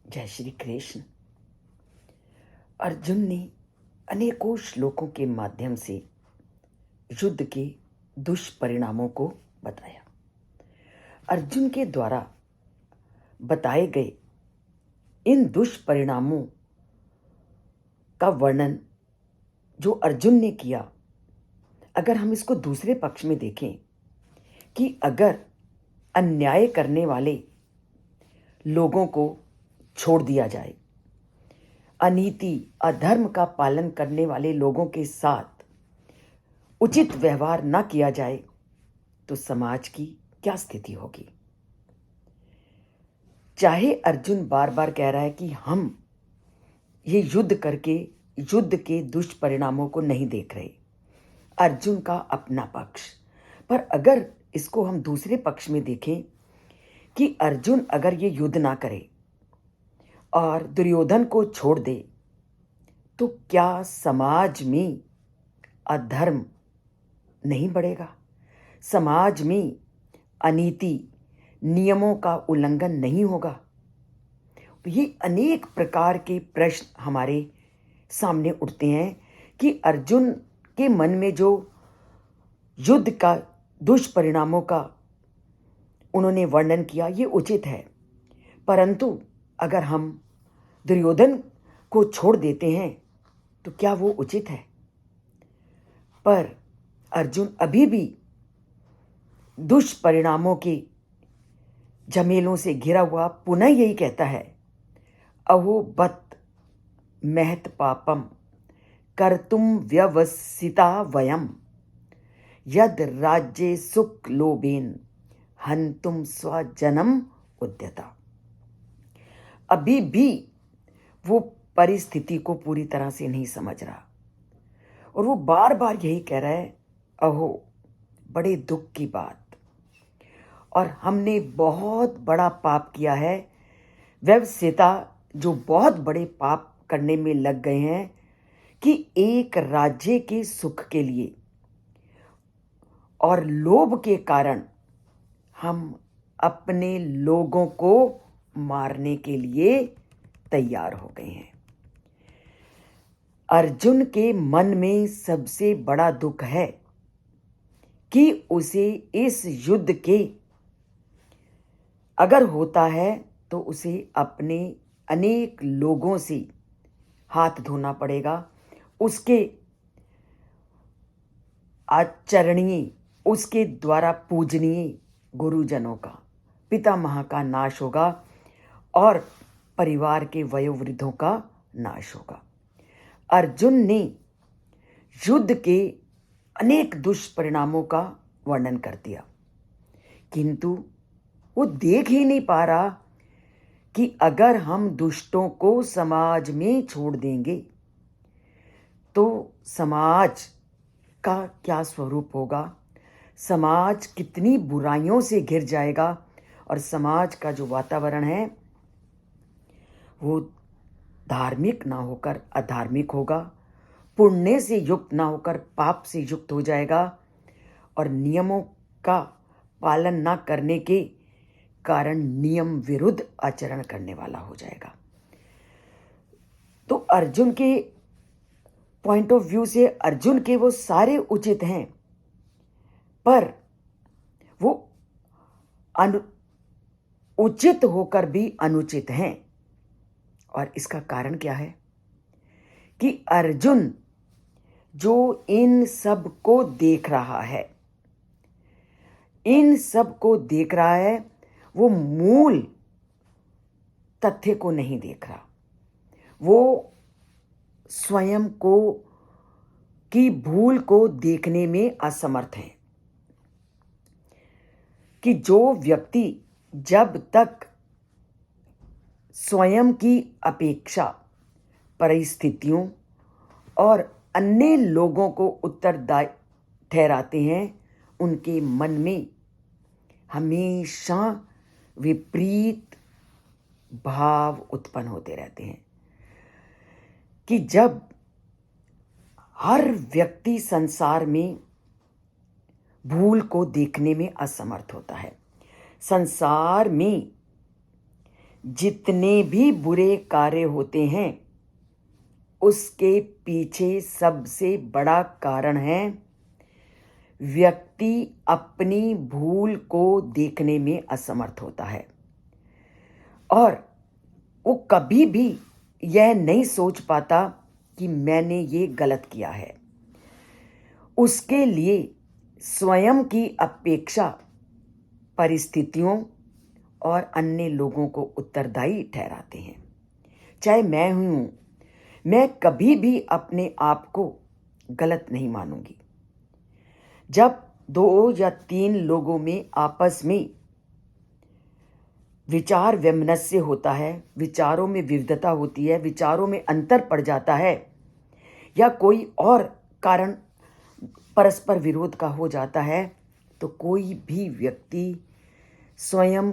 जय श्री कृष्ण। अर्जुन ने अनेकों श्लोकों के माध्यम से युद्ध के दुष्परिणामों को बताया। अर्जुन के द्वारा बताए गए इन दुष्परिणामों का वर्णन जो अर्जुन ने किया, अगर हम इसको दूसरे पक्ष में देखें कि अगर अन्याय करने वाले लोगों को छोड़ दिया जाए, अनीति अधर्म का पालन करने वाले लोगों के साथ उचित व्यवहार न किया जाए तो समाज की क्या स्थिति होगी। चाहे अर्जुन बार बार कह रहा है कि हम ये युद्ध करके युद्ध के दुष्परिणामों को नहीं देख रहे, अर्जुन का अपना पक्ष, पर अगर इसको हम दूसरे पक्ष में देखें कि अर्जुन अगर ये युद्ध ना करे और दुर्योधन को छोड़ दे तो क्या समाज में अधर्म नहीं बढ़ेगा, समाज में अनीति नियमों का उल्लंघन नहीं होगा। ये अनेक प्रकार के प्रश्न हमारे सामने उठते हैं कि अर्जुन के मन में जो युद्ध का दुष्परिणामों का उन्होंने वर्णन किया ये उचित है, परंतु अगर हम दुर्योधन को छोड़ देते हैं तो क्या वो उचित है। पर अर्जुन अभी भी दुष्परिणामों के झमेलों से घिरा हुआ पुनः यही कहता है, अहो बत महत पापम कर्तुम व्यवसिता वयम यद राज्ये सुख लोभेन हंतुम स्वजनम उद्यता। अभी भी वो परिस्थिति को पूरी तरह से नहीं समझ रहा और वो बार बार यही कह रहा है, अहो बड़े दुख की बात, और हमने बहुत बड़ा पाप किया है। व्यवसिता जो बहुत बड़े पाप करने में लग गए हैं कि एक राज्य के सुख के लिए और लोभ के कारण हम अपने लोगों को मारने के लिए तैयार हो गए हैं। अर्जुन के मन में सबसे बड़ा दुख है कि उसे इस युद्ध के अगर होता है तो उसे अपने अनेक लोगों से हाथ धोना पड़ेगा, उसके आचरणीय उसके द्वारा पूजनीय गुरुजनों का पितामह का नाश होगा और परिवार के वयोवृद्धों का नाश होगा। अर्जुन ने युद्ध के अनेक दुष्परिणामों का वर्णन कर दिया, किंतु वो देख ही नहीं पा रहा कि अगर हम दुष्टों को समाज में छोड़ देंगे तो समाज का क्या स्वरूप होगा, समाज कितनी बुराइयों से घिर जाएगा और समाज का जो वातावरण है वो धार्मिक ना होकर अधार्मिक होगा, पुण्य से युक्त ना होकर पाप से युक्त हो जाएगा और नियमों का पालन ना करने के कारण नियम विरुद्ध आचरण करने वाला हो जाएगा। तो अर्जुन के पॉइंट ऑफ व्यू से अर्जुन के वो सारे उचित हैं, पर वो उचित होकर भी अनुचित हैं। और इसका कारण क्या है कि अर्जुन जो इन सब को देख रहा है, इन सब को देख रहा है, वो मूल तथ्य को नहीं देख रहा, वो स्वयं को की भूल को देखने में असमर्थ है कि जो व्यक्ति जब तक स्वयं की अपेक्षा परिस्थितियों और अन्य लोगों को उत्तरदायी ठहराते हैं, उनके मन में हमेशा विपरीत भाव उत्पन्न होते रहते हैं कि जब हर व्यक्ति संसार में भूल को देखने में असमर्थ होता है, संसार में जितने भी बुरे कार्य होते हैं उसके पीछे सबसे बड़ा कारण है व्यक्ति अपनी भूल को देखने में असमर्थ होता है और वो कभी भी यह नहीं सोच पाता कि मैंने ये गलत किया है। उसके लिए स्वयं की अपेक्षा परिस्थितियों और अन्य लोगों को उत्तरदायी ठहराते हैं। चाहे मैं हूं, मैं कभी भी अपने आप को गलत नहीं मानूंगी। जब 2 या 3 लोगों में आपस में विचार वैमनस्य होता है, विचारों में विविधता होती है, विचारों में अंतर पड़ जाता है या कोई और कारण परस्पर विरोध का हो जाता है, तो कोई भी व्यक्ति स्वयं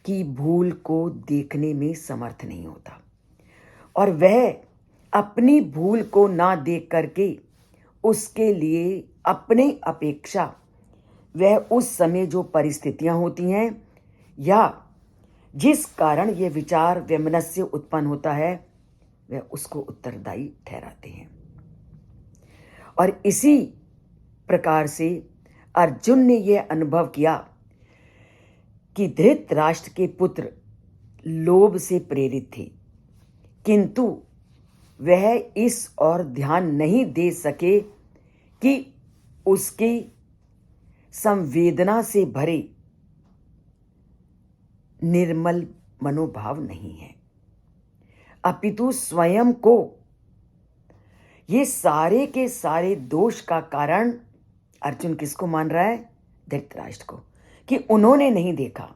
की भूल को देखने में समर्थ नहीं होता और वह अपनी भूल को ना देख करके उसके लिए अपनी अपेक्षा वह उस समय जो परिस्थितियां होती हैं या जिस कारण ये विचार वैमनस्य उत्पन्न होता है वह उसको उत्तरदायी ठहराते हैं। और इसी प्रकार से अर्जुन ने यह अनुभव किया कि धृतराष्ट्र के पुत्र लोभ से प्रेरित थे, किंतु वह इस ओर ध्यान नहीं दे सके कि उसकी संवेदना से भरे निर्मल मनोभाव नहीं है, अपितु स्वयं को ये सारे के सारे दोष का कारण अर्जुन किसको मान रहा है? धृतराष्ट्र को, कि उन्होंने नहीं देखा,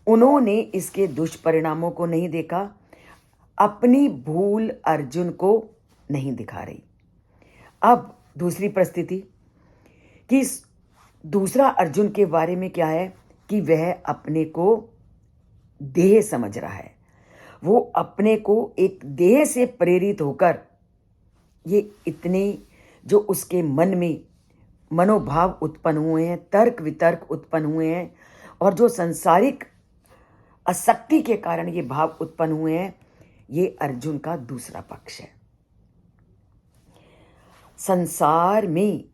उन्होंने इसके दुष्परिणामों को नहीं देखा, अपनी भूल अर्जुन को नहीं दिखा रही। अब दूसरी परिस्थिति कि दूसरा अर्जुन के बारे में क्या है कि वह अपने को देह समझ रहा है, वो अपने को एक देह से प्रेरित होकर ये इतने जो उसके मन में मनोभाव उत्पन्न हुए हैं, तर्क वितर्क उत्पन्न हुए हैं और जो सांसारिक आसक्ति के कारण ये भाव उत्पन्न हुए हैं, ये अर्जुन का दूसरा पक्ष है। संसार में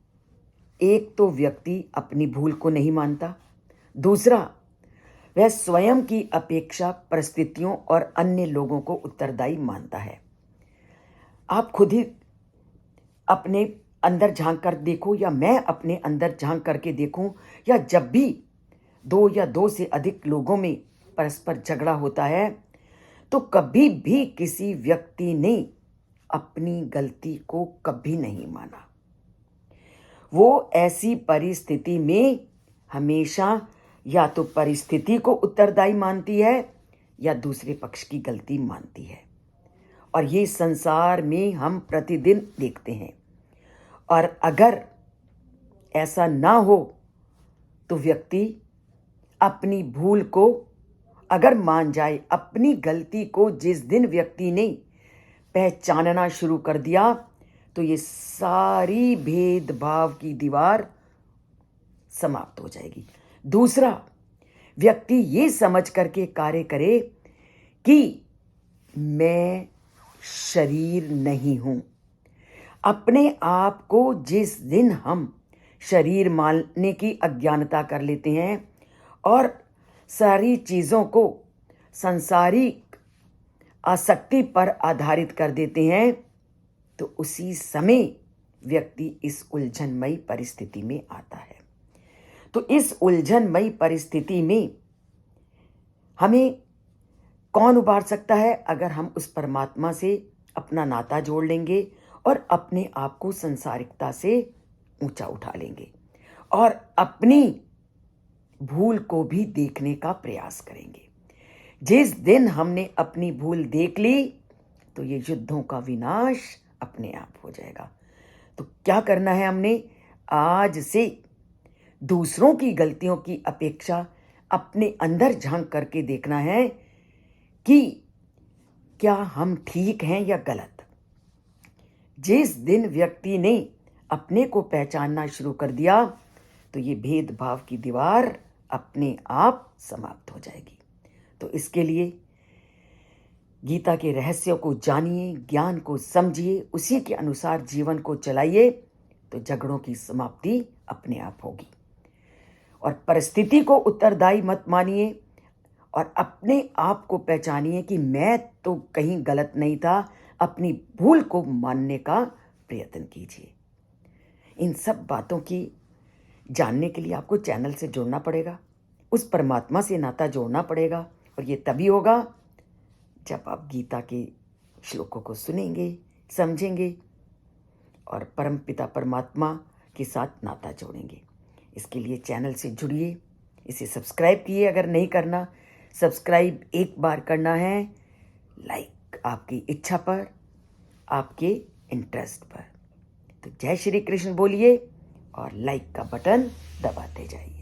एक तो व्यक्ति अपनी भूल को नहीं मानता, दूसरा वह स्वयं की अपेक्षा परिस्थितियों और अन्य लोगों को उत्तरदायी मानता है। आप खुद ही अपने अंदर झांक कर देखो या मैं अपने अंदर झांक करके देखूं, या जब भी 2 या 2 से अधिक लोगों में परस्पर झगड़ा होता है तो कभी भी किसी व्यक्ति ने अपनी गलती को कभी नहीं माना। वो ऐसी परिस्थिति में हमेशा या तो परिस्थिति को उत्तरदायी मानती है या दूसरे पक्ष की गलती मानती है। और ये संसार में हम प्रतिदिन देखते हैं। और अगर ऐसा ना हो तो व्यक्ति अपनी भूल को अगर मान जाए, अपनी गलती को जिस दिन व्यक्ति ने पहचानना शुरू कर दिया तो ये सारी भेदभाव की दीवार समाप्त हो जाएगी। दूसरा, व्यक्ति ये समझ करके कार्य करे कि मैं शरीर नहीं हूं। अपने आप को जिस दिन हम शरीर मानने की अज्ञानता कर लेते हैं और सारी चीज़ों को सांसारिक आसक्ति पर आधारित कर देते हैं, तो उसी समय व्यक्ति इस उलझनमयी परिस्थिति में आता है। तो इस उलझनमयी परिस्थिति में हमें कौन उबार सकता है? अगर हम उस परमात्मा से अपना नाता जोड़ लेंगे और अपने आप को संसारिकता से ऊंचा उठा लेंगे और अपनी भूल को भी देखने का प्रयास करेंगे। जिस दिन हमने अपनी भूल देख ली तो ये युद्धों का विनाश अपने आप हो जाएगा। तो क्या करना है? हमने आज से दूसरों की गलतियों की अपेक्षा अपने अंदर झांक करके देखना है कि क्या हम ठीक हैं या गलत। जिस दिन व्यक्ति ने अपने को पहचानना शुरू कर दिया तो ये भेदभाव की दीवार अपने आप समाप्त हो जाएगी। तो इसके लिए गीता के रहस्यों को जानिए, ज्ञान को समझिए, उसी के अनुसार जीवन को चलाइए, तो झगड़ों की समाप्ति अपने आप होगी। और परिस्थिति को उत्तरदायी मत मानिए और अपने आप को पहचानिए कि मैं तो कहीं गलत नहीं था। अपनी भूल को मानने का प्रयत्न कीजिए। इन सब बातों की जानने के लिए आपको चैनल से जुड़ना पड़ेगा, उस परमात्मा से नाता जोड़ना पड़ेगा, और ये तभी होगा जब आप गीता के श्लोकों को सुनेंगे, समझेंगे और परमपिता परमात्मा के साथ नाता जोड़ेंगे। इसके लिए चैनल से जुड़िए, इसे सब्सक्राइब कीजिए। अगर नहीं करना, सब्सक्राइब एक बार करना है, लाइक आपकी इच्छा पर, आपके इंटरेस्ट पर। तो जय श्री कृष्ण बोलिए और लाइक का बटन दबाते जाइए।